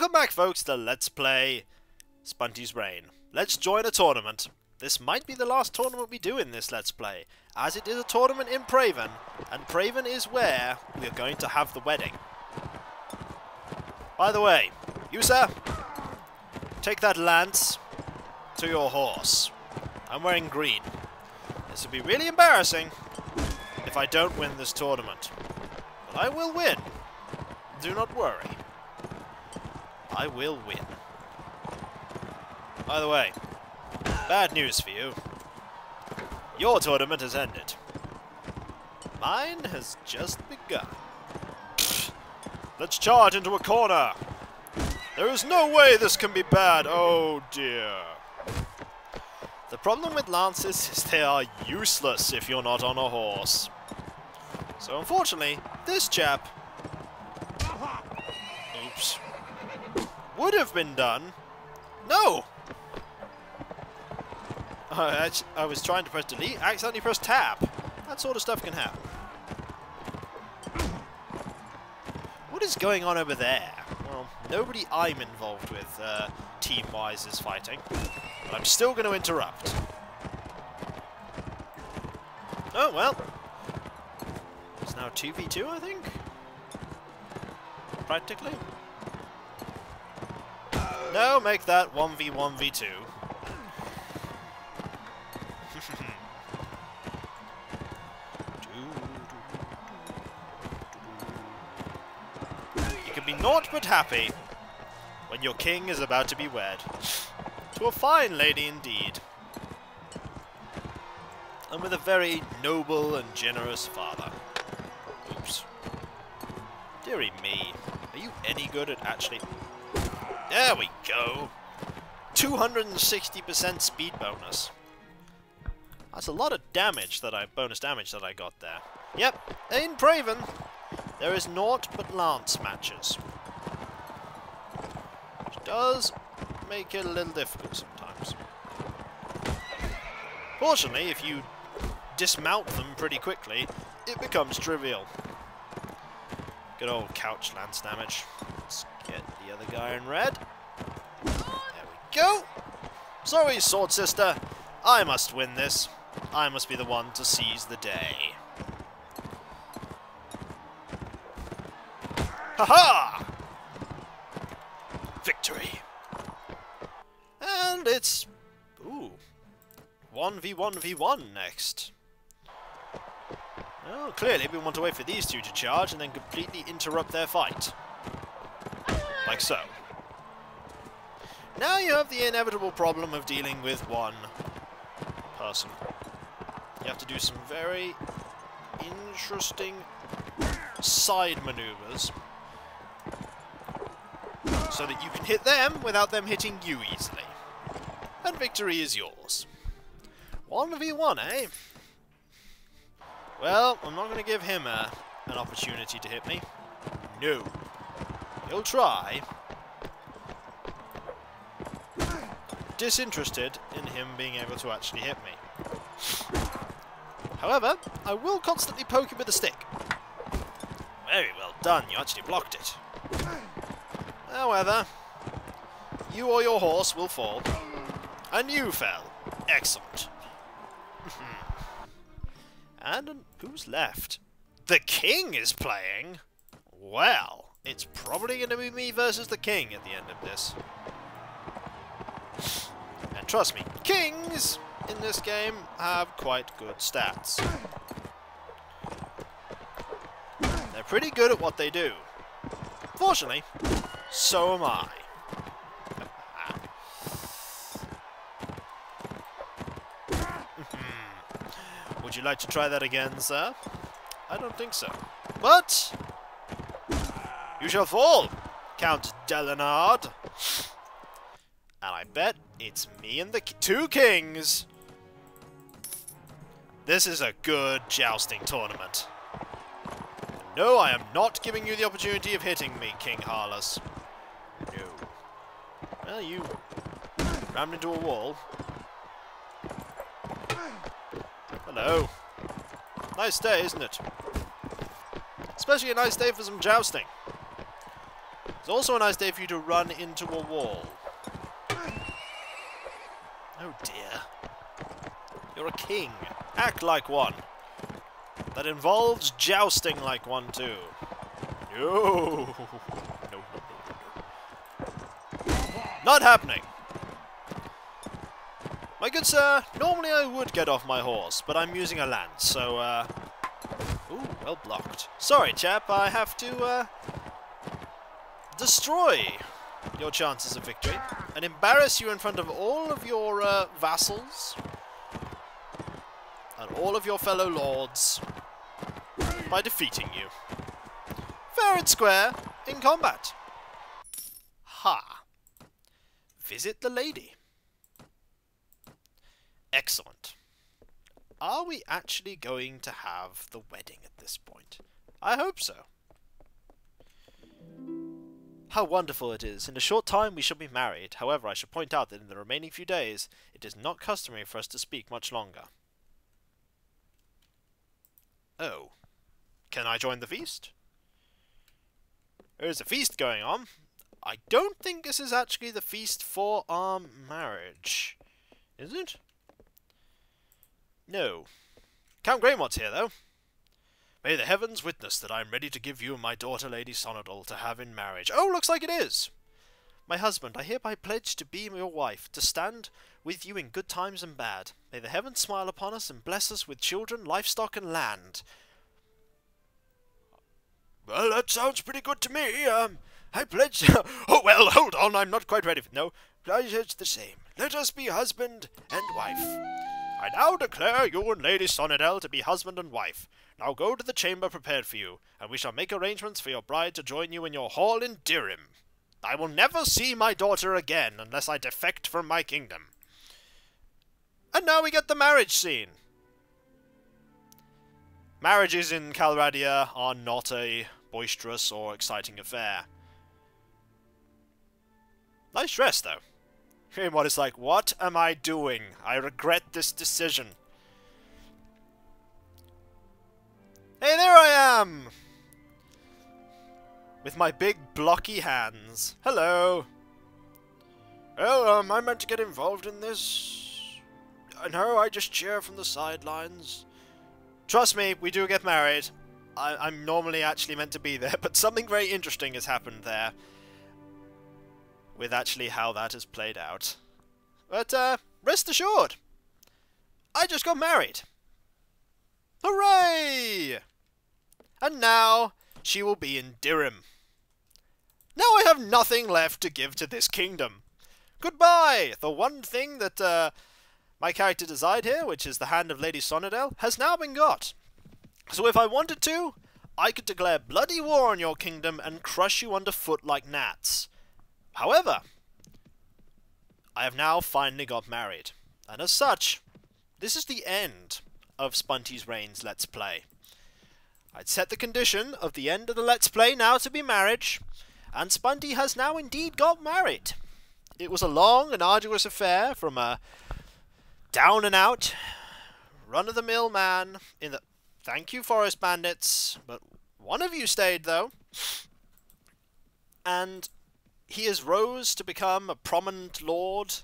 Welcome back, folks, to Let's Play Spunty's Reign. Let's join a tournament. This might be the last tournament we do in this Let's Play, as it is a tournament in Praven, and Praven is where we are going to have the wedding. By the way, you, sir, take that lance to your horse. I'm wearing green. This will be really embarrassing if I don't win this tournament. But I will win. Do not worry. I will win. By the way, bad news for you. Your tournament has ended. Mine has just begun. Let's charge into a corner. There is no way this can be bad. Oh dear. The problem with lances is they are useless if you're not on a horse. So unfortunately, this chap... Oops. Would have been done. No! I was trying to press delete, accidentally pressed tab. That sort of stuff can happen. What is going on over there? Well, nobody I'm involved with, team-wise, is fighting. But I'm still going to interrupt. Oh, well. It's now 2v2, I think? Practically. No, make that 1v1v2. You can be naught but happy when your king is about to be wed. To a fine lady indeed. And with a very noble and generous father. Oops. Dearie me. Are you any good at actually... There we go! 260% speed bonus. That's a lot of damage that bonus damage that I got there. Yep, in Praven, there is naught but lance matches. Which does make it a little difficult sometimes. Fortunately, if you dismount them pretty quickly, it becomes trivial. Good old couch lance damage. Let's get the other guy in red. There we go! Sorry, sword sister. I must win this. I must be the one to seize the day. Ha-ha! Victory! And it's... ooh. 1v1v1 next. Well, clearly we want to wait for these two to charge and then completely interrupt their fight. Like so. Now you have the inevitable problem of dealing with one person. You have to do some very interesting side maneuvers so that you can hit them without them hitting you easily. And victory is yours. 1v1, eh? Well, I'm not going to give him an opportunity to hit me. No. He'll try. Disinterested in him being able to actually hit me. However, I will constantly poke him with a stick. Very well done, you actually blocked it. However, you or your horse will fall. And you fell. Excellent. And who's left? The king is playing? Well, it's probably going to be me versus the king at the end of this. And trust me, kings in this game have quite good stats. They're pretty good at what they do. Fortunately, so am I. Would you like to try that again, sir? I don't think so. But you shall fall, Count Delenard. And I bet it's me and the two kings. This is a good jousting tournament. No, I am not giving you the opportunity of hitting me, King Harless. No. Well, you rammed into a wall. Hello. Nice day, isn't it? Especially a nice day for some jousting. It's also a nice day for you to run into a wall. Oh dear. You're a king. Act like one. That involves jousting like one too. No. No. Not happening. My good sir, normally I would get off my horse, but I'm using a lance, so, ooh, well blocked. Sorry, chap, I have to, destroy your chances of victory and embarrass you in front of all of your, vassals and all of your fellow lords by defeating you. Fair and square in combat. Ha! Visit the lady. Excellent. Are we actually going to have the wedding at this point? I hope so. How wonderful it is. In a short time we shall be married. However, I should point out that in the remaining few days, it is not customary for us to speak much longer. Oh. Can I join the feast? There is a feast going on. I don't think this is actually the feast for our marriage. Is it? No. Count Greymont's here, though. May the heavens witness that I am ready to give you my daughter, Lady Sonadal, to have in marriage. Oh, looks like it is! My husband, I hereby pledge to be your wife, to stand with you in good times and bad. May the heavens smile upon us and bless us with children, livestock, and land. Well, that sounds pretty good to me. I pledge... Oh, well, hold on, I'm not quite ready. No, it's the same. Let us be husband and wife. I now declare you and Lady Sonadal to be husband and wife. Now go to the chamber prepared for you, and we shall make arrangements for your bride to join you in your hall in Dirim. I will never see my daughter again unless I defect from my kingdom. And now we get the marriage scene. Marriages in Calradia are not a boisterous or exciting affair. Nice dress, though. Greymont is like, what am I doing? I regret this decision. Hey, there I am! With my big blocky hands. Hello! Well, I meant to get involved in this. No, I just cheer from the sidelines. Trust me, we do get married. I'm normally actually meant to be there, but something very interesting has happened there. With actually how that has played out. But, rest assured, I just got married. Hooray! And now, she will be in Dirim. Now I have nothing left to give to this kingdom. Goodbye! The one thing that, my character desired here, which is the hand of Lady Sonadal, has now been got. So if I wanted to, I could declare bloody war on your kingdom and crush you underfoot like gnats. However, I have now finally got married, and as such, this is the end of Spunty's Reign's Let's Play. I'd set the condition of the end of the Let's Play now to be marriage, and Spunty has now indeed got married. It was a long and arduous affair from a down-and-out, run-of-the-mill man in the... Thank you, Forest Bandits, but one of you stayed, though. And he has rose to become a prominent lord,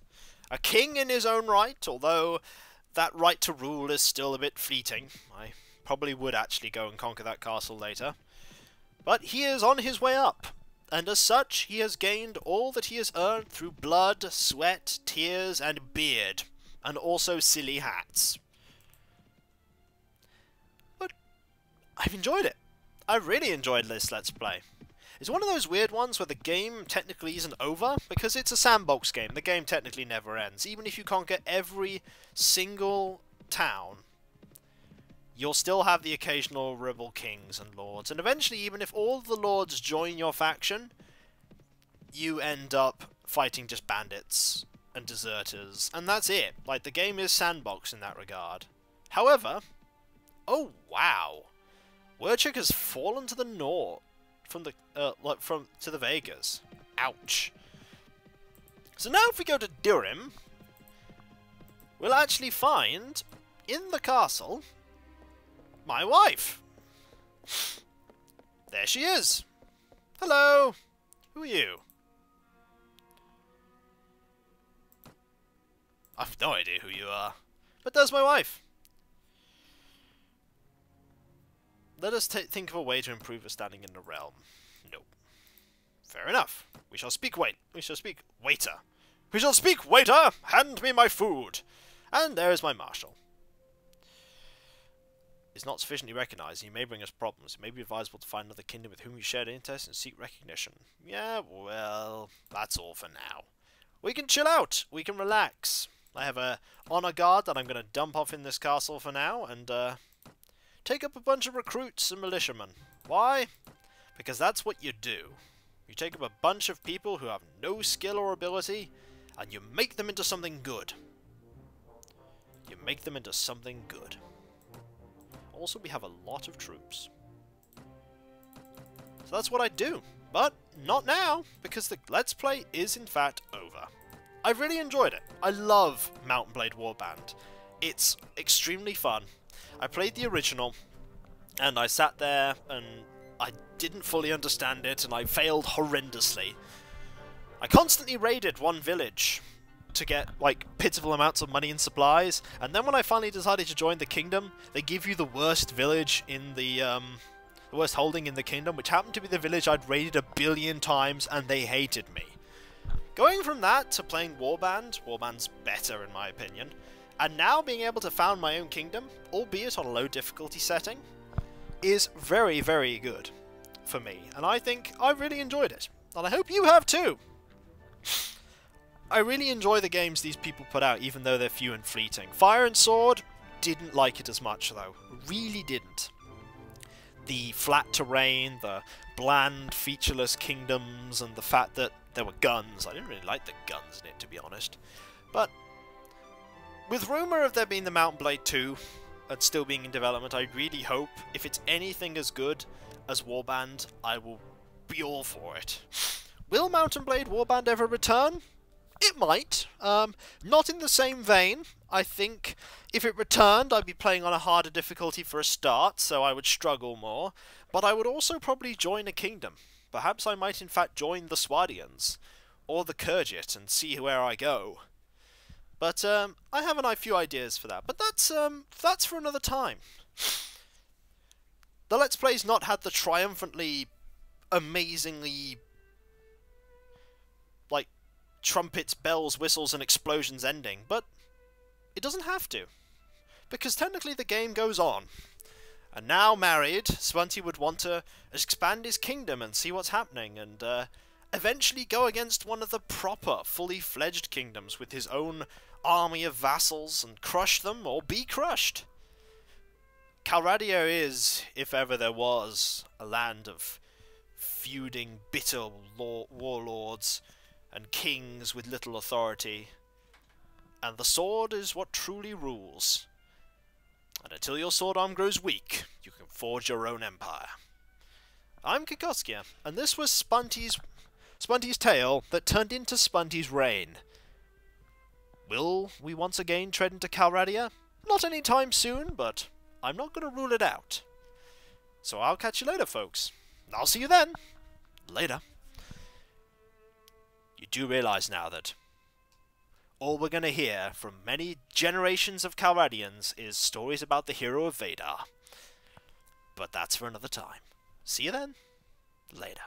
a king in his own right, although that right to rule is still a bit fleeting. I probably would actually go and conquer that castle later. But he is on his way up, and as such he has gained all that he has earned through blood, sweat, tears, and beard, and also silly hats. But I've enjoyed it. I've really enjoyed this Let's Play. It's one of those weird ones where the game technically isn't over, because it's a sandbox game. The game technically never ends. Even if you conquer every single town, you'll still have the occasional rebel kings and lords. And eventually, even if all the lords join your faction, you end up fighting just bandits and deserters. And that's it. Like, the game is sandbox in that regard. However, oh wow, Wurchik has fallen to the north. To the Vegas. Ouch. So now if we go to Dirim, we'll actually find, in the castle, my wife. There she is. Hello. Who are you? I've no idea who you are. But there's my wife. Let us think of a way to improve her standing in the realm. Nope. Fair enough. We shall speak waiter. We shall speak waiter! Hand me my food! And there is my marshal. Is not sufficiently recognized, and you may bring us problems. It may be advisable to find another kingdom with whom you share interest and seek recognition. Yeah, well, that's all for now. We can chill out. We can relax. I have a honor guard that I'm going to dump off in this castle for now, and take up a bunch of recruits and militiamen. Why? Because that's what you do. You take up a bunch of people who have no skill or ability, and you make them into something good. You make them into something good. Also, we have a lot of troops. So that's what I do. But not now, because the Let's Play is in fact over. I've really enjoyed it. I love Mount and Blade Warband. It's extremely fun. I played the original, and I sat there, and I didn't fully understand it, and I failed horrendously. I constantly raided one village to get, like, pitiful amounts of money and supplies, and then when I finally decided to join the kingdom, they give you the worst village in the worst holding in the kingdom, which happened to be the village I'd raided 1 billion times, and they hated me. Going from that to playing Warband, Warband's better in my opinion, and now being able to found my own kingdom, albeit on a low difficulty setting, is very, very good for me, and I think I really enjoyed it, and I hope you have too! I really enjoy the games these people put out, even though they're few and fleeting. Fire and Sword, didn't like it as much though, really didn't. The flat terrain, the bland, featureless kingdoms, and the fact that there were guns. I didn't really like the guns in it, to be honest. But with rumour of there being the Mount and Blade 2 and still being in development, I really hope, if it's anything as good as Warband, I will be all for it. Will Mount and Blade Warband ever return? It might. Not in the same vein. I think if it returned, I'd be playing on a harder difficulty for a start, so I would struggle more. But I would also probably join a kingdom. Perhaps I might in fact join the Swadians, or the Kyrgyz, and see where I go. But I have a few ideas for that. But that's for another time. The Let's Play's not had the triumphantly, amazingly, like, trumpets, bells, whistles, and explosions ending, but it doesn't have to. Because technically the game goes on. And now married, Spunty would want to expand his kingdom and see what's happening, and eventually go against one of the proper, fully fledged kingdoms with his own army of vassals and crush them or be crushed. Calradia is, if ever there was, a land of feuding, bitter warlords and kings with little authority, and the sword is what truly rules. And until your sword arm grows weak, you can forge your own empire. I'm Kikoskia, and this was Spunty's tale that turned into Spunty's reign. Will we once again tread into Calradia? Not any time soon, but I'm not going to rule it out. So I'll catch you later, folks. I'll see you then. Later. You do realise now that all we're going to hear from many generations of Calradians is stories about the hero of Vadar. But that's for another time. See you then. Later.